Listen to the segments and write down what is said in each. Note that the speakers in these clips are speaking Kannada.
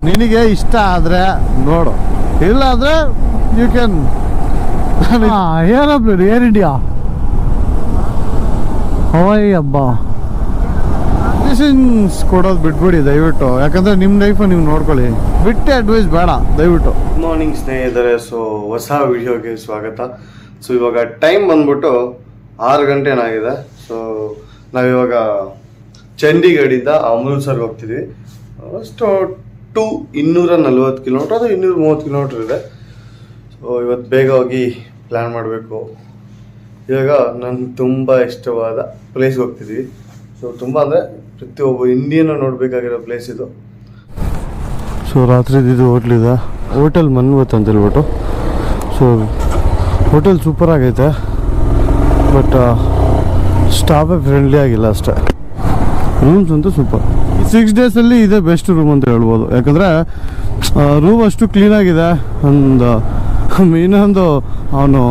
ನಿನಗೆ ಇಷ್ಟ ಆದರೆ ನೋಡು, ಇಲ್ಲ ಅಂದರೆ you can aeroplane Air India ಹವಾಯಿ ಹಬ್ಬ ಡಿಸಿಷನ್ಸ್ ಕೊಡೋದು ಬಿಟ್ಬಿಡಿ ದಯವಿಟ್ಟು. ಯಾಕಂದರೆ ನಿಮ್ಮ ಲೈಫ್ ನೀವು ನೋಡ್ಕೊಳ್ಳಿ, ಬಿಟ್ಟೆ ಅಡ್ವೈಸ್ ಬೇಡ ದಯವಿಟ್ಟು. ಗುಡ್ ಮಾರ್ನಿಂಗ್ ಸ್ನೇಹಿತರೆ. ಸೊ ಹೊಸ ವಿಡಿಯೋಗೆ ಸ್ವಾಗತ. ಸೊ ಇವಾಗ ಟೈಮ್ ಬಂದ್ಬಿಟ್ಟು 6 ಗಂಟೆನಾಗಿದೆ. ಸೊ ನಾವಿವಾಗ ಚಂಡೀಗಢಿಂದ ಅಮೃತ್ಸರ್ಗೆ ಹೋಗ್ತಿದ್ವಿ. ಅಷ್ಟು 240 ಕಿಲೋಮೀಟ್ರ್ ಅದು 230 ಕಿಲೋಮೀಟ್ರ್ ಇದೆ. ಸೊ ಇವತ್ತು ಬೇಗ ಹೋಗಿ ಪ್ಲ್ಯಾನ್ ಮಾಡಬೇಕು. ಇವಾಗ ನನಗೆ ತುಂಬ ಇಷ್ಟವಾದ ಪ್ಲೇಸ್ಗೆ ಹೋಗ್ತಿದ್ವಿ. ಸೊ ತುಂಬ ಅಂದರೆ ಪ್ರತಿಯೊಬ್ಬ ಇಂಡಿಯನ್ ನೋಡಬೇಕಾಗಿರೋ ಪ್ಲೇಸ್ ಇದು. ಸೊ ರಾತ್ರಿದು ಹೋಟ್ಲಿದೆ, ಹೋಟೆಲ್ ಮನ್ವತ್ ಅಂತ ಹೇಳ್ಬಿಟ್ಟು. ಸೊ ಹೋಟೆಲ್ ಸೂಪರ್ ಆಗೈತೆ, ಬಟ್ ಸ್ಟಾಫೇ ಫ್ರೆಂಡ್ಲಿ ಆಗಿಲ್ಲ ಅಷ್ಟೇ. ರೂಮ್ಸ್ ಅಂತೂ ಸೂಪರ್. 6 ಡೇಸಲ್ಲಿ ಇದೇ ಬೆಸ್ಟ್ ರೂಮ್ ಅಂತ ಹೇಳ್ಬೋದು. ಯಾಕಂದರೆ ರೂಮ್ ಅಷ್ಟು ಕ್ಲೀನಾಗಿದೆ. ಇನ್ನೊಂದು ಅವನು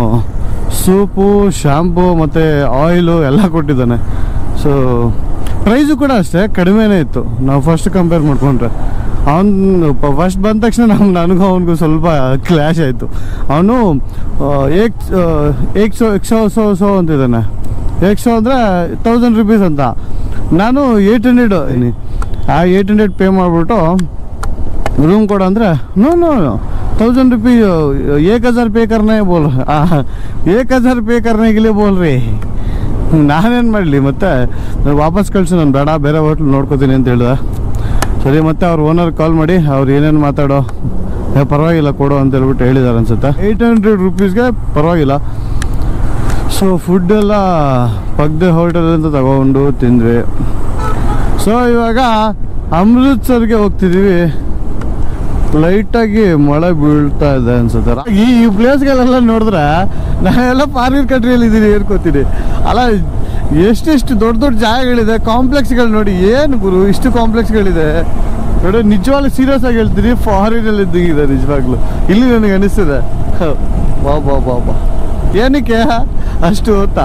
ಸೋಪು, ಶ್ಯಾಂಪು ಮತ್ತು ಆಯಿಲು ಎಲ್ಲ ಕೊಟ್ಟಿದ್ದಾನೆ. ಸೊ ಪ್ರೈಸು ಕೂಡ ಅಷ್ಟೇ ಕಡಿಮೆನೇ ಇತ್ತು ನಾವು ಫಸ್ಟ್ ಕಂಪೇರ್ ಮಾಡಿಕೊಂಡ್ರೆ. ಅವನು ಫಸ್ಟ್ ಬಂದ ತಕ್ಷಣ ನನಗೂ ಅವನಿಗೂ ಸ್ವಲ್ಪ ಕ್ಲ್ಯಾಶ್ ಆಯಿತು. ಅವನು ಏಕ್ ಅಂತಿದ್ದಾನೆ. 100 ಅಂದರೆ 1000 rupees ಅಂತ. ನಾನು 800 ಆ 800 ಪೇ ಮಾಡಿಬಿಟ್ಟು रूम ಕೊಡ ಅಂದರೆ ನೋ 1000 rupees 1000 पे करना है बोल 1000 पे करने के लिए बोल रही. ನಾನೇನು ಮಾಡಲಿ, ಮತ್ತೆ ವಾಪಸ್ ಕಳಿಸು, ನಾನು ಬೇಡ ಬೇರೆ ಹೋಟ್ಲ್ ನೋಡ್ಕೋತೀನಿ ಅಂತ ಹೇಳಿದೆ. ಸರಿ, ಮತ್ತೆ ಅವ್ರ ಓನರ್ ಕಾಲ್ ಮಾಡಿ ಅವ್ರು ಏನೇನು ಮಾತಾಡೋ ಪರವಾಗಿಲ್ಲ ಕೊಡು ಅಂತ ಹೇಳ್ಬಿಟ್ಟು ಹೇಳಿದ್ದಾರೆ ಅನ್ಸುತ್ತೆ. 800 rupeesಗೆ ಪರವಾಗಿಲ್ಲ. ಸೊ ಫುಡ್ಡೆಲ್ಲ ಪಕ್ಕದ ಹೋಟೆಲಿಂದ ತಗೊಂಡು ತಿಂದ್ವಿ. ಸೊ ಇವಾಗ ಅಮೃತ್ಸರ್ಗೆ ಹೋಗ್ತಿದ್ದೀವಿ. ಲೈಟಾಗಿ ಮಳೆ ಬೀಳ್ತಾ ಇದೆ ಅನ್ಸುತ್ತೆ. ಈ ಪ್ಲೇಸ್ಗಳೆಲ್ಲ ನೋಡಿದ್ರೆ ನಾನೆಲ್ಲ ಫಾರಿನ್ ಕಂಟ್ರಿಯಲ್ಲಿ ಇದ್ದೀನಿ ಏರ್ಕೋತೀನಿ. ಅಲ್ಲ, ಎಷ್ಟೆಷ್ಟು ದೊಡ್ಡ ದೊಡ್ಡ ಜಾಗಗಳಿದೆ, ಕಾಂಪ್ಲೆಕ್ಸ್ಗಳು ನೋಡಿ. ಏನು ಗುರು ಇಷ್ಟು ಕಾಂಪ್ಲೆಕ್ಸ್ಗಳಿದೆ ನೋಡಿ. ನಿಜವಾಗ್ಲೂ ಸೀರಿಯಸ್ ಆಗಿ ಹೇಳ್ತೀನಿ, ಫಾರಿನಲ್ಲಿ ಇದ್ದಂಗಿದೆ ನಿಜವಾಗ್ಲೂ. ಇಲ್ಲಿ ನನಗೆ ಅನಿಸ್ತದೆ ಬಾ ಏನಕ್ಕೆ ಅಷ್ಟು ಹೊತ್ತಾ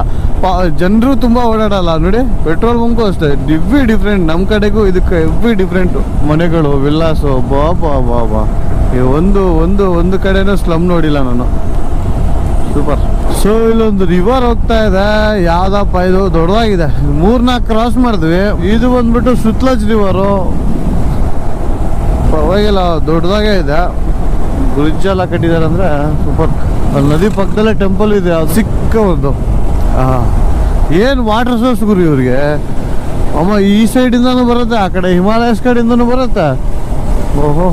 ಜನರು ತುಂಬ ಓಡಾಡಲ್ಲ ನೋಡಿ. ಪೆಟ್ರೋಲ್ ಬಂಕು ಅಷ್ಟೇ ಡಿಫ್ರೆಂಟ್. ನಮ್ಮ ಕಡೆಗೂ ಇದಕ್ಕೆ ಡಿಫ್ರೆಂಟು. ಮನೆಗಳು, ವಿಲ್ಲಾಸು, ಬಾ ಒಂದು ಕಡೆನೂ ಸ್ಲಮ್ ನೋಡಿಲ್ಲ ನಾನು. ಸೂಪರ್. ಸೊ ಇಲ್ಲೊಂದು ರಿವರ್ ಹೋಗ್ತಾ ಇದೆ. ಯಾವ್ದಪ್ಪ ಇದು, ದೊಡ್ಡದಾಗಿದೆ. 3-4 ಕ್ರಾಸ್ ಮಾಡಿದ್ವಿ. ಇದು ಬಂದ್ಬಿಟ್ಟು ಸುತ್ಲಜ್ ರಿವರು. ಪರವಾಗಿಲ್ಲ, ದೊಡ್ಡದಾಗೇ ಇದೆ. ಬ್ರಿಡ್ಜ್ ಎಲ್ಲ ಕಟ್ಟಿದ್ದಾರೆ ಅಂದರೆ ಸೂಪರ್. ಅಲ್ಲಿ ನದಿ ಪಕ್ಕದಲ್ಲೇ ಟೆಂಪಲ್ ಇದೆ, ಅದು ಸಿಕ್ಕ ಒಂದು. ಏನು ವಾಟರ್ ಸೋರ್ಸ್ ಗುರು ಇವ್ರಿಗೆ. ಅಮ್ಮ ಈ ಸೈಡಿಂದನೂ ಬರುತ್ತೆ, ಆ ಕಡೆ ಹಿಮಾಲಯಸ್ ಕಡೆಯಿಂದನೂ ಬರುತ್ತೆ. ಓಹೋ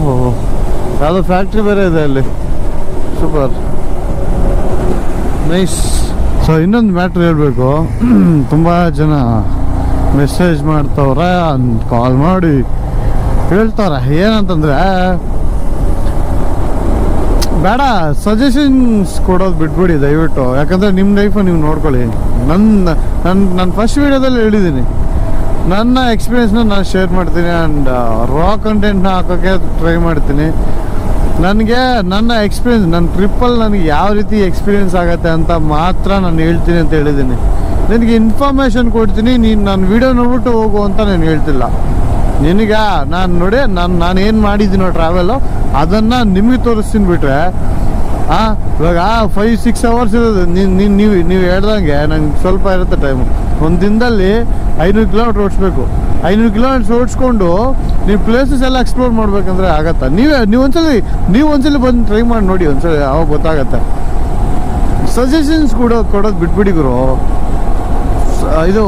ಯಾವುದೋ ಫ್ಯಾಕ್ಟ್ರಿ ಬೇರೆ ಇದೆ ಅಲ್ಲಿ. Super nice. ಸೊ ಇನ್ನೊಂದು ಮ್ಯಾಟ್ರ್ ಹೇಳಬೇಕು. ತುಂಬ ಜನ ಮೆಸೇಜ್ ಮಾಡ್ತವ್ರೆ, ಕಾಲ್ ಮಾಡಿ ಹೇಳ್ತವ್ರೆ. ಏನಂತಂದರೆ ಸಜೆಷನ್ಸ್ ಕೊಡೋದು ಬಿಟ್ಬಿಡಿ ದಯವಿಟ್ಟು. ಯಾಕಂದರೆ ನಿಮ್ಮ ಲೈಫ್ ನೀವು ನೋಡ್ಕೊಳ್ಳಿ. ನನ್ನ ಫಸ್ಟ್ ವೀಡಿಯೋದಲ್ಲಿ ಹೇಳಿದ್ದೀನಿ, ನನ್ನ ಎಕ್ಸ್ಪೀರಿಯನ್ಸ್ನ ನಾನು ಶೇರ್ ಮಾಡ್ತೀನಿ. ಆ್ಯಂಡ್ ರಾ ಕಂಟೆಂಟ್ನ ಹಾಕೋಕ್ಕೆ ಟ್ರೈ ಮಾಡ್ತೀನಿ. ನನಗೆ ನನ್ನ ಎಕ್ಸ್ಪೀರಿಯನ್ಸ್, ನನ್ನ ಟ್ರಿಪ್ಪಲ್ಲಿ ನನಗೆ ಯಾವ ರೀತಿ ಎಕ್ಸ್ಪೀರಿಯನ್ಸ್ ಆಗುತ್ತೆ ಅಂತ ಮಾತ್ರ ನಾನು ಹೇಳ್ತೀನಿ ಅಂತ ಹೇಳಿದ್ದೀನಿ. ನಿನಗೆ ಇನ್ಫಾರ್ಮೇಷನ್ ಕೊಡ್ತೀನಿ, ನೀನು ನನ್ನ ವೀಡಿಯೋ ನೋಡ್ಬಿಟ್ಟು ಹೋಗು ಅಂತ ನಾನು ಹೇಳ್ತಿಲ್ಲ. ನಿನಗೆ ನಾನು ನೋಡಿ, ನಾನು ಏನು ಮಾಡಿದ್ದೀನೋ ಟ್ರಾವೆಲು ಅದನ್ನು ನಿಮಗೆ ತೋರಿಸ್ತೀನಿ. ಬಿಟ್ರೆ ಇವಾಗ 5-6 hours ಇರೋದು. ನೀವು ಹೇಳ್ದಂಗೆ ನಂಗೆ ಸ್ವಲ್ಪ ಇರುತ್ತೆ ಟೈಮು. ಒಂದು ದಿನದಲ್ಲಿ 500 ಕಿಲೋಮೀಟ್ರ್ ಓಡಿಸ್ಬೇಕು. 500 ಕಿಲೋಮೀಟ್ರ್ ಓಡಿಸ್ಕೊಂಡು ನೀವು ಪ್ಲೇಸಸ್ ಎಲ್ಲ ಎಕ್ಸ್ಪ್ಲೋರ್ ಮಾಡ್ಬೇಕಂದ್ರೆ ಆಗತ್ತಾ? ನೀವು ಒಂದ್ಸಲಿ ಬಂದು ಟ್ರೈ ಮಾಡಿ ನೋಡಿ, ಒಂದ್ಸಲಿ ಅವಾಗ ಗೊತ್ತಾಗತ್ತೆ. ಸಜೆಷನ್ಸ್ ಕೊಡೋದು ಬಿಟ್ಬಿಡಿ ಗುರು. ಇದು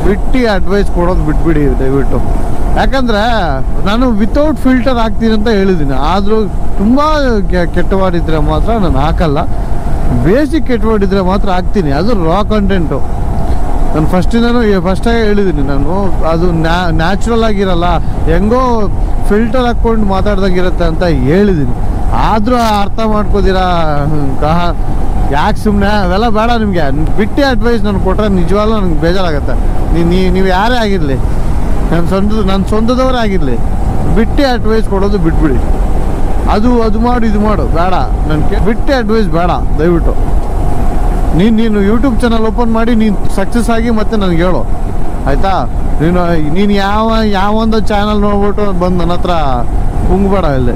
ಬಿಟ್ಟು ಅಡ್ವೈಸ್ ಕೊಡೋದು ಬಿಟ್ಬಿಡಿ ದಯವಿಟ್ಟು. ಯಾಕಂದರೆ ನಾನು ವಿತೌಟ್ ಫಿಲ್ಟರ್ ಹಾಕ್ತೀನಿ ಅಂತ ಹೇಳಿದ್ದೀನಿ. ಆದರೂ ತುಂಬ ಕೆಟ್ಟವಾಡಿದ್ರೆ ಮಾತ್ರ ನಾನು ಹಾಕಲ್ಲ. ಬೇಸಿಕ್ ಕೆಟ್ಟವಾಡಿದ್ರೆ ಮಾತ್ರ ಹಾಕ್ತೀನಿ. ಅದು ರಾ ಕಂಟೆಂಟು. ನಾನು ಫಸ್ಟಾಗೆ ಹೇಳಿದ್ದೀನಿ, ನಾನು ಅದು ನ್ಯಾಚುರಲ್ ಆಗಿರಲ್ಲ, ಹೆಂಗೋ ಫಿಲ್ಟರ್ ಹಾಕ್ಕೊಂಡು ಮಾತಾಡ್ದಂಗಿರುತ್ತೆ ಅಂತ ಹೇಳಿದ್ದೀನಿ. ಆದರೂ ಅರ್ಥ ಮಾಡ್ಕೋದಿರಾ. ಯಾಕೆ ಸುಮ್ಮನೆ ಅವೆಲ್ಲ ಬೇಡ. ನಿಮಗೆ ಬಿಟ್ಟು ಅಡ್ವೈಸ್ ನಾನು ಕೊಟ್ಟರೆ ನಿಜವಾಗ್ಲೂ ನನಗೆ ಬೇಜಾರಾಗುತ್ತೆ. ನೀವು ಯಾರೇ ಆಗಿರಲಿ, ನನ್ನ ಸ್ವಂತದವರೇ ಆಗಿರಲಿ, ಬಿಟ್ಟು ಅಡ್ವೈಸ್ ಕೊಡೋದು ಬಿಟ್ಬಿಡಿ. ಅದು ಮಾಡು ಇದು ಮಾಡು ಬೇಡ. ನನಗೆ ಬಿಟ್ಟು ಅಡ್ವೈಸ್ ಬೇಡ ದಯವಿಟ್ಟು. ನೀನು ಯೂಟ್ಯೂಬ್ ಚಾನಲ್ ಓಪನ್ ಮಾಡಿ ನೀನು ಸಕ್ಸಸ್ ಆಗಿ ಮತ್ತೆ ನನಗೆ ಹೇಳು, ಆಯಿತಾ? ನೀನು ಯಾವೊಂದು ಚಾನಲ್ ನೋಡ್ಬಿಟ್ಟು ಬಂದು ನನ್ನ ಹತ್ರ ಪುಂಗ್ಬೇಡ ಇಲ್ಲಿ.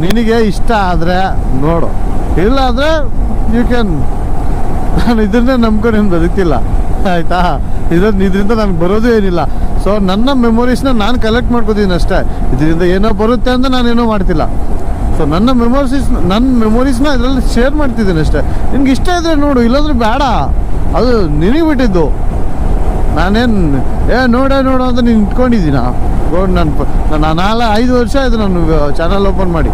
ನಿನಗೆ ಇಷ್ಟ ಆದರೆ ನೋಡು, ಇಲ್ಲ ಅಂದರೆ ಯು ಕ್ಯಾನ್. ನಾನು ಇದನ್ನೇ ನಂಬ್ಕೊಂಡು ಏನು ಬದುಕ್ತಿಲ್ಲ ಆಯಿತಾ. ಇದರಿಂದ ನನಗೆ ಬರೋದು ಏನಿಲ್ಲ. ಸೊ ನನ್ನ ಮೆಮೊರೀಸ್ನ ನಾನು ಕಲೆಕ್ಟ್ ಮಾಡ್ಕೋತೀನಿ ಅಷ್ಟೇ. ಇದರಿಂದ ಏನೋ ಬರುತ್ತೆ ಅಂತ ನಾನೇನೋ ಮಾಡ್ತಿಲ್ಲ. ಸೊ ನನ್ನ ಮೆಮೊರೀಸ್ನ ಇದರಲ್ಲಿ ಶೇರ್ ಮಾಡ್ತಿದ್ದೀನಿ ಅಷ್ಟೇ. ನಿನ್ಗೆ ಇಷ್ಟ ಇದ್ರೆ ನೋಡು, ಇಲ್ಲಾಂದ್ರೆ ಬೇಡ. ಅದು ನಿನಗೆ ಬಿಟ್ಟಿದ್ದು. ನಾನೇನು ನೋಡು ಅಂತ ನೀನು ಇಟ್ಕೊಂಡಿದ್ದೀನ. ನಾನು 5 ವರ್ಷ ಆಯಿತು ನಾನು ಚಾನಲ್ ಓಪನ್ ಮಾಡಿ.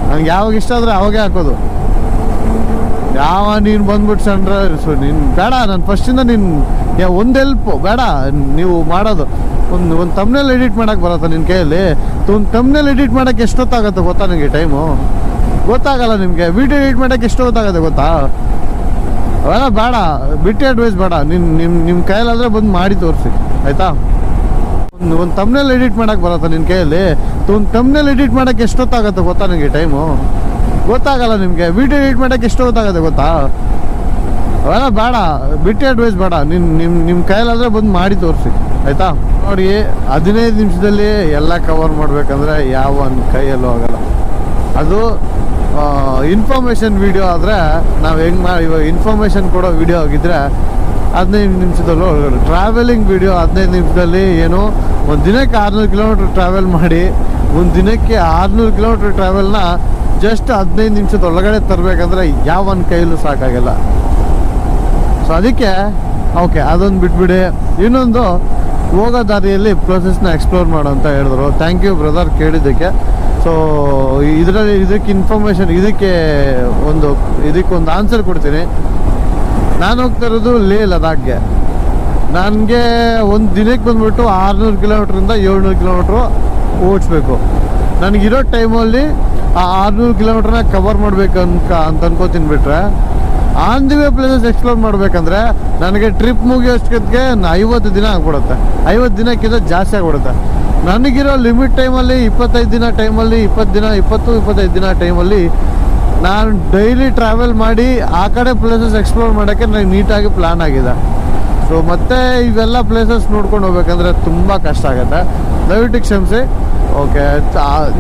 ನನಗೆ ಯಾವಾಗ ಇಷ್ಟ ಆದರೆ ಅವಾಗೇ ಹಾಕೋದು. ನೀನು ಬಂದ್ಬಿಟ್ಟು ನೀನು ಬೇಡ. ನಾನು ಫಸ್ಟಿಂದ ಒಂದು ಹೆಲ್ಪ್ ಬೇಡ ನೀವು ಮಾಡೋದು. ಒಂದು ತಮ್ನೇಲ್ ಎಡಿಟ್ ಮಾಡೋಕ್ಕೆ ಬರತ್ತಾ ನಿನ್ನ ಕೈಯಲ್ಲಿ? ಒಂದು ತಮ್ನೇಲ್ ಎಡಿಟ್ ಮಾಡೋಕ್ಕೆ ಎಷ್ಟೊತ್ತಾಗುತ್ತೆ ಗೊತ್ತಾ ನನಗೆ? ಟೈಮು ಗೊತ್ತಾಗಲ್ಲ ನಿಮಗೆ. ವಿಡಿಯೋ ಎಡಿಟ್ ಮಾಡೋಕ್ಕೆ ಎಷ್ಟು ಹೊತ್ತಾಗುತ್ತೆ ಗೊತ್ತಾ? ಅವೆಲ್ಲ ಬೇಡ, ಬಿಟ್ಟು ಅಡ್ವೈಸ್ ಬೇಡ. ನಿಮ್ಮ ಕೈಯಲ್ಲಾದರೆ ಬಂದು ಮಾಡಿ ತೋರಿಸಿ ಆಯಿತಾ. ಒಂದು ತಮ್ನೇಲ್ ಎಡಿಟ್ ಮಾಡೋಕ್ಕೆ ಬರತ್ತಾ ನಿನ್ನ ಕೈಯಲ್ಲಿ? ಒಂದು ತಮ್ನೇಲ್ ಎಡಿಟ್ ಮಾಡೋಕ್ಕೆ ಎಷ್ಟೊತ್ತಾಗುತ್ತೆ ಗೊತ್ತಾ ನನಗೆ? ಟೈಮು ಗೊತ್ತಾಗಲ್ಲ ನಿಮಗೆ. ವಿಡಿಯೋ ಎಡಿಟ್ ಮಾಡೋಕ್ಕೆ ಎಷ್ಟು ಹೊತ್ತಾಗುತ್ತೆ ಗೊತ್ತಾ? ಅವೆಲ್ಲ ಬೇಡ, ಬಿಟ್ಟು ಅಡ್ವೈಸ್ ಬೇಡ. ನಿಮ್ಮ ಕೈಯಲ್ಲಾದರೆ ಬಂದು ಮಾಡಿ ತೋರಿಸಿ ಆಯಿತಾ. ನೋಡಿ, 15 ನಿಮಿಷದಲ್ಲಿ ಎಲ್ಲ ಕವರ್ ಮಾಡಬೇಕಂದ್ರೆ ಯಾವ ಒಂದು ಕೈಯಲ್ಲೂ ಆಗಲ್ಲ. ಅದು ಇನ್ಫಾರ್ಮೇಷನ್ ವಿಡಿಯೋ ಆದರೆ ನಾವು ಇವಾಗ ಇನ್ಫಾರ್ಮೇಷನ್ ಕೊಡೋ ವಿಡಿಯೋ ಆಗಿದ್ದರೆ 15 ನಿಮಿಷದಲ್ಲೂ ಹೊರಗಡೆ. ಟ್ರಾವೆಲಿಂಗ್ ವಿಡಿಯೋ 15 ನಿಮಿಷದಲ್ಲಿ ಏನು, ಒಂದು ದಿನಕ್ಕೆ 600 ಕಿಲೋಮೀಟ್ರ್ ಟ್ರಾವೆಲ್ ಮಾಡಿ, ಒಂದು ದಿನಕ್ಕೆ 600 ಕಿಲೋಮೀಟ್ರ್ ಟ್ರಾವೆಲ್ನ ಜಸ್ಟ್ 15 ನಿಮಿಷದ ಒಳಗಡೆ ತರಬೇಕಂದ್ರೆ ಯಾವ ಒಂದು ಕೈಯಲ್ಲೂ ಸಾಕಾಗಲ್ಲ. ಸೊ ಅದಕ್ಕೆ ಓಕೆ, ಅದೊಂದು ಬಿಟ್ಬಿಡಿ. ಇನ್ನೊಂದು, ಹೋಗೋ ದಾರಿಯಲ್ಲಿ ಪ್ಲೇಸಸ್ನ ಎಕ್ಸ್ಪ್ಲೋರ್ ಮಾಡೋ ಅಂತ ಹೇಳಿದ್ರು. ಥ್ಯಾಂಕ್ ಯು ಬ್ರದರ್ ಕೇಳಿದ್ದಕ್ಕೆ. ಸೊ ಇದಕ್ಕೆ ಇನ್ಫಾರ್ಮೇಷನ್, ಇದಕ್ಕೊಂದು ಆನ್ಸರ್ ಕೊಡ್ತೀನಿ. ನಾನು ಹೋಗ್ತಾ ಇರೋದು ಲದಾಖ್ಗೆ. ನನಗೆ ಒಂದು ದಿನಕ್ಕೆ ಬಂದ್ಬಿಟ್ಟು 600 ಕಿಲೋಮೀಟ್ರಿಂದ 700 ಕಿಲೋಮೀಟ್ರು ಓಡಿಸ್ಬೇಕು. ನನಗಿರೋ ಟೈಮಲ್ಲಿ ಆ 600 ಕಿಲೋಮೀಟ್ರನ್ನ ಕವರ್ ಮಾಡಬೇಕು ಅಂತ ಅನ್ಕೋತೀನಿ. ಬಿಟ್ರೆ on the way places explore ಮಾಡಬೇಕಂದ್ರೆ ನನಗೆ ಟ್ರಿಪ್ ಮುಗಿಯೋಷ್ಟಕ್ಕೆ 50 ದಿನ ಆಗ್ಬಿಡುತ್ತೆ. 50 ದಿನಕ್ಕಿಂತ ಜಾಸ್ತಿ ಆಗ್ಬಿಡುತ್ತೆ. ನನಗಿರೋ ಲಿಮಿಟ್ ಟೈಮಲ್ಲಿ 25 ದಿನ ಟೈಮಲ್ಲಿ 20-25 ದಿನ ಟೈಮಲ್ಲಿ ನಾನು ಡೈಲಿ ಟ್ರಾವೆಲ್ ಮಾಡಿ ಆ ಕಡೆ ಪ್ಲೇಸಸ್ ಎಕ್ಸ್ಪ್ಲೋರ್ ಮಾಡೋಕ್ಕೆ ನನಗೆ ನೀಟಾಗಿ ಪ್ಲ್ಯಾನ್ ಆಗಿದೆ. ಸೊ ಮತ್ತೆ ಇವೆಲ್ಲ ಪ್ಲೇಸಸ್ ನೋಡ್ಕೊಂಡು ಹೋಗ್ಬೇಕಂದ್ರೆ ತುಂಬ ಕಷ್ಟ ಆಗುತ್ತೆ. ದಯವಿಟ್ಟು ಕ್ಷಮಿಸಿ. ಓಕೆ,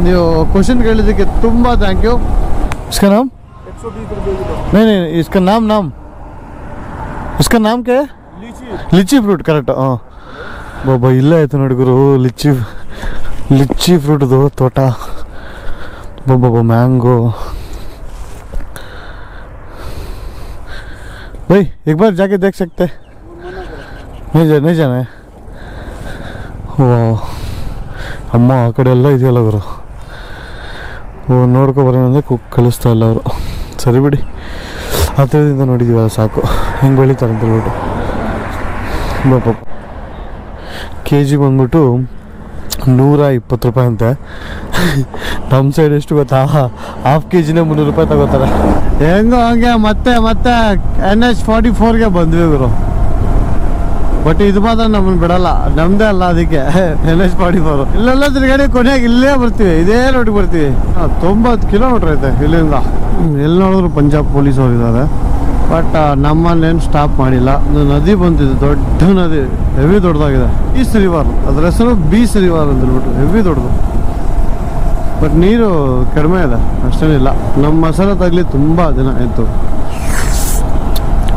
ನೀವು ಕ್ವಶನ್ ಕೇಳಿದ್ದಕ್ಕೆ ತುಂಬ ಥ್ಯಾಂಕ್ ಯು. इसका नाम? 120 रुपये किलो। नहीं, इसका नाम क्या है? Lychee fruit. ಕರೆಕ್ಟ್. ಹಾಂ ಬಾಬಾ, ಇಲ್ಲೇ ಆಯ್ತು ನೋಡಿ ಗುರು. ಲಿಚ್ಚಿ ಫ್ರೂಟ್ದು ತೋಟ. ಬಾಬಾ, ಮ್ಯಾಂಗೋ. भाई एक बार जाके देख सकते? नहीं जाना है. ಅಮ್ಮ ಆ ಕಡೆ ಎಲ್ಲ ಇದೆಯಲ್ಲ ಗುರು. ನೋಡ್ಕೊಬರೋಣ ಕಳಿಸ್ತಾ ಇಲ್ಲ ಅವರು. ಸರಿ ಬಿಡಿ, ಹತ್ತಿರದಿಂದ ನೋಡಿದ್ದೀವಲ್ಲ ಸಾಕು, ಹೆಂಗೆ ಬೆಳೀತಾರೆ ಅಂತ ಹೇಳ್ಬಿಟ್ಟು. ಬಾಪ, KG ಬಂದ್ಬಿಟ್ಟು 120 ರೂಪಾಯಿ ಅಂತೆ. ನಮ್ಮ ಸೈಡ್ ಎಷ್ಟು ಗೊತ್ತಾ, ಹಾಫ್ KGನೇ 300 ರೂಪಾಯಿ ತಗೋತಾರೆ. ಹೆಂಗೋ ಹಂಗೆ ಮತ್ತೆ NH44ಗೆ ಬಂದ್ವಿ ಗುರು. ಬಟ್ ಇದು ಮಾತ್ರ ನಮ್ಮನ್ನು ಬಿಡಲ್ಲ, ನಮ್ಮದೇ ಅಲ್ಲ. ಅದಕ್ಕೆ NH44 ಇಲ್ಲೆಲ್ಲ ತಿರುಗಾಡಿ ಕೊನೆಯಾಗಿ ಇಲ್ಲೇ ಬರ್ತೀವಿ, ಇದೇ ರೋಡಿಗೆ ಬರ್ತೀವಿ. 90 ಕಿಲೋಮೀಟ್ರ್ ಐತೆ ಇಲ್ಲಿಂದ. ಎಲ್ಲಿ ನೋಡಿದ್ರು ಪಂಜಾಬ್ ಪೊಲೀಸವ್ರು ಇದ್ದಾರೆ. ಬಟ್ ನಮ್ಮನ್ನೇನು ಸ್ಟಾಪ್ ಮಾಡಿಲ್ಲ. ನದಿ ಬಂತಿದೆ, ದೊಡ್ಡ ನದಿ, ಹೆವಿ ದೊಡ್ಡದಾಗಿದೆ. ಬೀಸ್ ರಿವರ್, ಅದ್ರ ಹೆಸರು ಬೀಸ್ ರಿವರ್ ಅಂತ ಹೇಳ್ಬಿಟ್ಟು, ಹೆವಿ ದೊಡ್ಡದು. ಬಟ್ ನೀರು ಕಡಿಮೆ ಇದೆ, ಅಷ್ಟೇನಿಲ್ಲ. ನಮ್ಮ ಮಸಾಲ ತಗಲಿ ತುಂಬ ದಿನ ಆಯಿತು.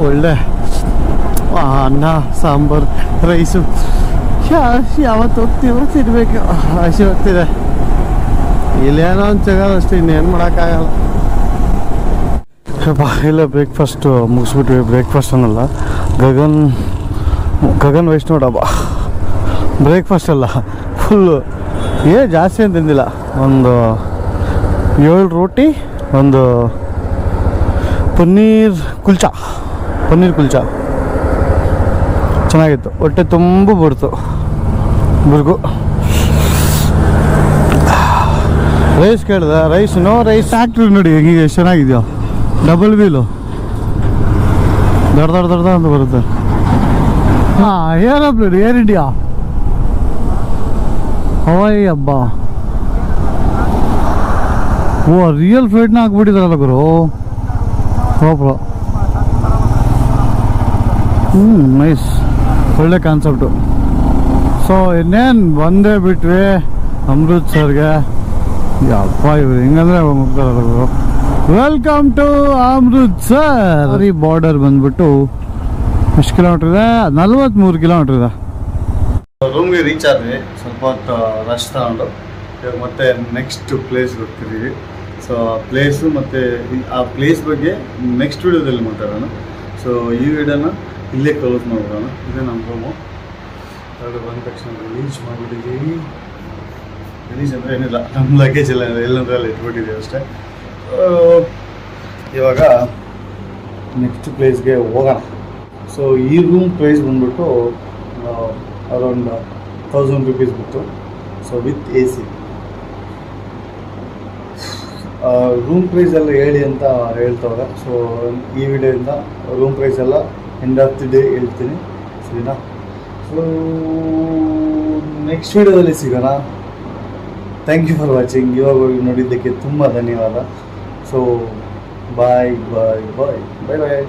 ಒಳ್ಳೆ ಅನ್ನ, ಸಾಂಬಾರು, ರೈಸು. ಯಾವತ್ತು ಹೋಗ್ತೀವೋ ತಿನ್ಬೇಕು, ಹಸಿ ಹೋಗ್ತಿದೆ. ಇಲ್ಲೇನೋ ಒಂದು ಸಿಗೋದು ಅಷ್ಟೇ, ಇನ್ನೇನು ಮಾಡೋಕ್ಕಾಗಲ್ಲ. ಇಲ್ಲ, ಬ್ರೇಕ್ಫಾಸ್ಟು ಮುಗಿಸ್ಬಿಟ್ವಿ. ಬ್ರೇಕ್ಫಾಸ್ಟ್ ಅನ್ನಲ್ಲ, ಗಗನ್ ವೈಷ್ಣವ್ ಡಾಬಾ. ಬ್ರೇಕ್ಫಾಸ್ಟ್ ಅಲ್ಲ, ಫುಲ್ಲು ಜಾಸ್ತಿ ಏನು ತಿಂದಿಲ್ಲ. ಒಂದು 7 ರೋಟಿ, ಒಂದು ಪನ್ನೀರ್ ಕುಲ್ಚಾ ಚೆನ್ನಾಗಿತ್ತು. ಹೊಟ್ಟೆ ತುಂಬ ಬಿಡ್ತು burgu. ರೈಸ್ ಕೇಳಿದೆ, ರೈಸ್ ನೋ ರೈಸ್. ಟ್ಯಾಕ್ಟ್ರಿ ನೋಡಿ ಹೇಗೆ ಎಷ್ಟು ಚೆನ್ನಾಗಿದೆಯೋ, ಡಬಲ್ ವೀಲು, ದೊಡ್ಡ ಅಂತ ಬರುತ್ತೆ. ಹಾಂ, ಏರೋಪ್ಲೇನ್, ಏರ್ ಇಂಡಿಯಾ, ಹವಾಯಿ ಹಬ್ಬ. ಓ, ರಿಯಲ್ ಫ್ಲೈಟ್ನ ಹಾಕ್ಬಿಟ್ಟಿದಾರಲ್ಲ ಗುರು. ಪ್ರೋ ನೈಸ್, ಒಳ್ಳೆ ಕಾನ್ಸೆಪ್ಟು. ಸೊ ಇನ್ನೇನು ಬಂದೇ ಬಿಟ್ವಿ ಅಮೃತ್ಸರ್ಗೆ. ಯಪ್ಪ ಇವ್ರು ಹಿಂಗಂದ್ರೆ ಹೋಗ್ತಾರಲ್ಲ. Welcome to Amritsar. ಈ ಬಾರ್ಡರ್ ಬಂದ್ಬಿಟ್ಟು ಎಷ್ಟು ಕಿಲೋಮೀಟರ್ ಇದೆ? 43 ಕಿಲೋಮೀಟರ್ ಇದೆ. ರೂಮ್ಗೆ ರೀಚ್ ಆದ್ವಿ, ಸ್ವಲ್ಪ ಹೊತ್ತು ರಶ್ ತಗೊಂಡು ಇವಾಗ ಮತ್ತೆ ನೆಕ್ಸ್ಟ್ ಪ್ಲೇಸ್ಗೆ ಹೋಗ್ತಿದ್ದೀವಿ. ಸೊ ಆ ಪ್ಲೇಸು ಮತ್ತು ಆ ಪ್ಲೇಸ್ ಬಗ್ಗೆ ನೆಕ್ಸ್ಟ್ ವೀಡಿಯೋದಲ್ಲಿ ಮಾತಾಡೋಣ. ಸೊ ಈ ವಿಡಿಯೋನ ಇಲ್ಲೇ ಕ್ಲೋಸ್ ಮಾಡೋಣ. ಇದೇ ನಮ್ಮ ರೂಮು. ಹೊರಗಡೆ ಬಂದ ತಕ್ಷಣ ರಿಲೀಸ್ ಮಾಡಿಬಿಟ್ಟಿದ್ದೀವಿ. ರಿಲೀಸ್ ಅಂದರೆ ಏನಿಲ್ಲ, ನಮ್ಮ ಲಗೇಜ್ ಎಲ್ಲ ಎಲ್ಲಂದ್ರೆ ಅಲ್ಲಿ ಇಟ್ಬಿಟ್ಟಿದ್ದೀವಿ ಅಷ್ಟೇ. ಇವಾಗ ನೆಕ್ಸ್ಟ್ ಪ್ಲೇಸ್ಗೆ ಹೋಗೋಣ. ಸೊ ಈ ರೂಮ್ ಪ್ರೈಸ್ ಬಂದ್ಬಿಟ್ಟು ಅರೌಂಡ್ 1000 rupees ಬಿತ್ತು. So with AC. Room price ಎಲ್ಲ ಹೇಳಿ ಅಂತ ಹೇಳ್ತವ್ರೆ. ಸೊ ಈ ವಿಡಿಯೋಯಿಂದ ರೂಮ್ ಪ್ರೈಸ್ ಎಲ್ಲ ಎಂಡ್ ಆಫ್ ದಿ ಡೇ ಹೇಳ್ತೀನಿ, ಸರಿನಾ? ಸೊ ನೆಕ್ಸ್ಟ್ ವಿಡಿಯೋದಲ್ಲಿ ಸಿಗೋಣ. Thank you for watching. ಇವಾಗವರೆಗೂ ನೋಡಿದ್ದಕ್ಕೆ ತುಂಬ ಧನ್ಯವಾದ. So bye bye bye bye ಬಾಯ್.